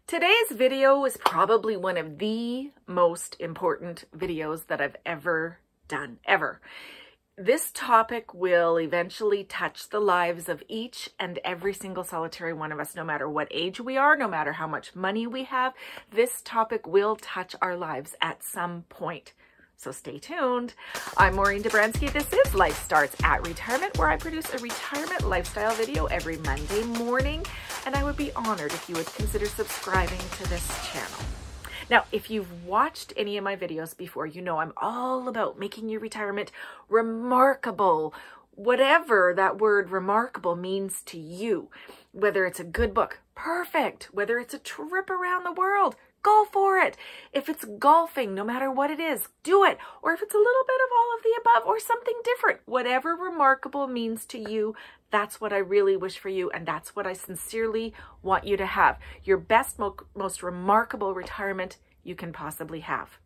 Today's video is probably one of the most important videos that I've ever done, ever. This topic will eventually touch the lives of each and every single solitary one of us, no matter what age we are, no matter how much money we have. This topic will touch our lives at some point. So stay tuned. I'm Maureen Dobransky. This is Life Starts at Retirement, where I produce a retirement lifestyle video every Monday morning, and I would be honored if you would consider subscribing to this channel. Now, if you've watched any of my videos before, you know I'm all about making your retirement remarkable, whatever that word remarkable means to you. Whether it's a good book, perfect. Whether it's a trip around the world, go for it. If it's golfing, no matter what it is, do it. Or if it's a little bit of all of the above or something different, whatever remarkable means to you, that's what I really wish for you. And that's what I sincerely want you to have. Your best, most remarkable retirement you can possibly have.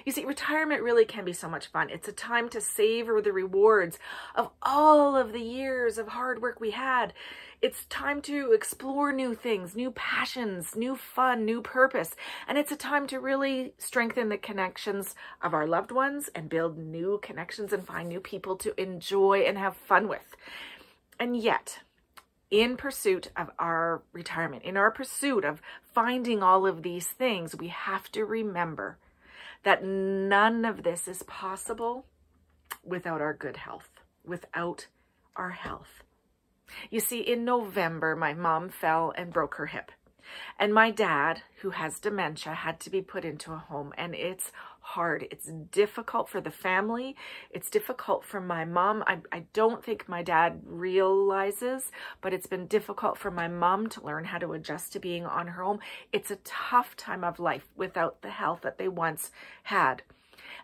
You see, retirement really can be so much fun. It's a time to savor the rewards of all of the years of hard work we had. It's time to explore new things, new passions, new fun, new purpose. And it's a time to really strengthen the connections of our loved ones and build new connections and find new people to enjoy and have fun with. And yet, in pursuit of our retirement, in our pursuit of finding all of these things, we have to remember that none of this is possible without our good health, without our health. You see, in November, my mom fell and broke her hip. And my dad, who has dementia, had to be put into a home. And it's hard. It's difficult for the family. It's difficult for my mom. I don't think my dad realizes, but it's been difficult for my mom to learn how to adjust to being on her own. It's a tough time of life without the health that they once had.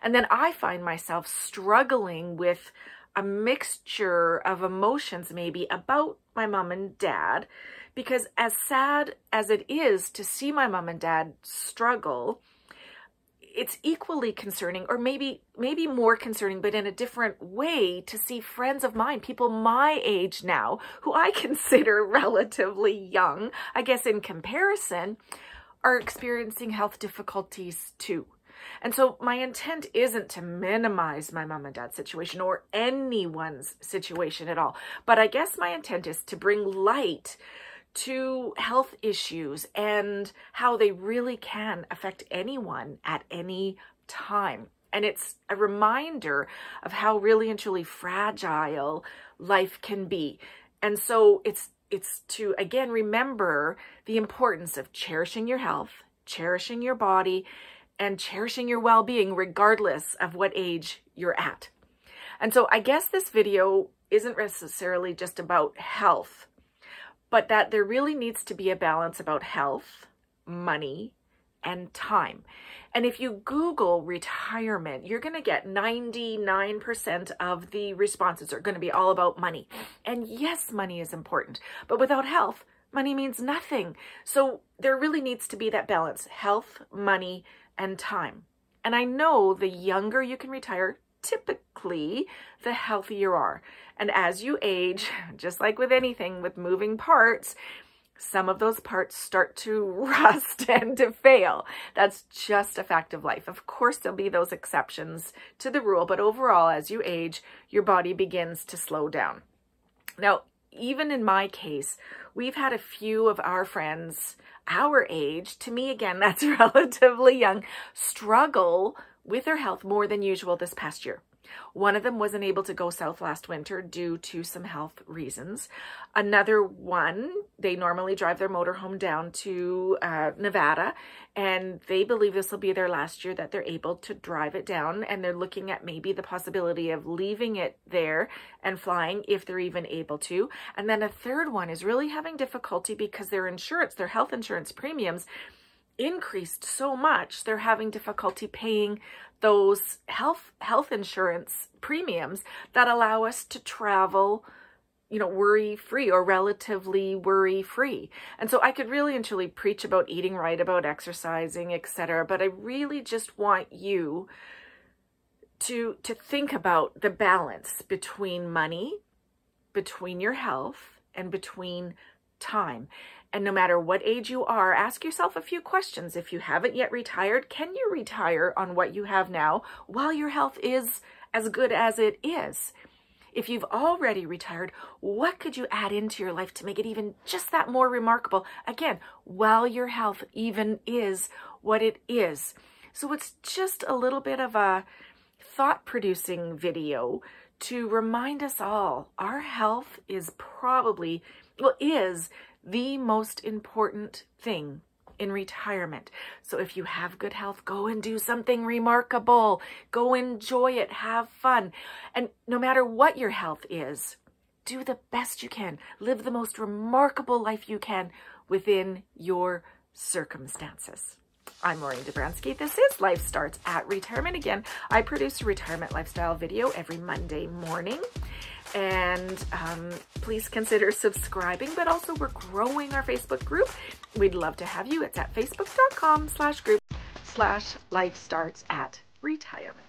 And then I find myself struggling with a mixture of emotions maybe about my mom and dad, because as sad as it is to see my mom and dad struggle, it's equally concerning, or maybe more concerning, but in a different way, to see friends of mine, people my age now, who I consider relatively young, I guess in comparison, are experiencing health difficulties too. And so my intent isn't to minimize my mom and dad's situation or anyone's situation at all. But I guess my intent is to bring light to health issues and how they really can affect anyone at any time. And it's a reminder of how really and truly fragile life can be. And so it's to, again, remember the importance of cherishing your health, cherishing your body, and cherishing your well-being regardless of what age you're at. And so I guess this video isn't necessarily just about health, but that there really needs to be a balance about health, money, and time. And if you Google retirement, you're going to get 99% of the responses are going to be all about money. And yes, money is important, but without health, money means nothing. So there really needs to be that balance: health, money, and time. And I know the younger you can retire, typically the healthier you are. And as you age, just like with anything with moving parts, some of those parts start to rust and to fail. That's just a fact of life. Of course, there'll be those exceptions to the rule, but overall, as you age, your body begins to slow down. Now, even in my case, we've had a few of our friends our age, to me, again, that's relatively young, struggle with their health more than usual this past year. One of them wasn't able to go south last winter due to some health reasons. Another one, they normally drive their motorhome down to Nevada, and they believe this will be their last year that they're able to drive it down, and they're looking at maybe the possibility of leaving it there and flying if they're even able to. And then a third one is really having difficulty because their insurance, their health insurance premiums increased so much, they're having difficulty paying those health insurance premiums that allow us to travel, you know, worry-free or relatively worry-free. And so I could really and truly preach about eating right, about exercising, etc. But I really just want you to think about the balance between money, between your health, and between time. And no matter what age you are, ask yourself a few questions. If you haven't yet retired, can you retire on what you have now while your health is as good as it is? If you've already retired, what could you add into your life to make it even just that more remarkable? Again, while your health even is what it is. So it's just a little bit of a thought-producing video to remind us all our health is probably, well, is the most important thing in retirement. So if you have good health, go and do something remarkable. Go enjoy it. Have fun. And no matter what your health is, do the best you can. Live the most remarkable life you can within your circumstances. I'm Maureen Dabrowski. This is Life Starts at Retirement. Again, I produce a retirement lifestyle video every Monday morning. And please consider subscribing, but also we're growing our Facebook group. We'd love to have you. It's at facebook.com/group/lifestartsatretirement.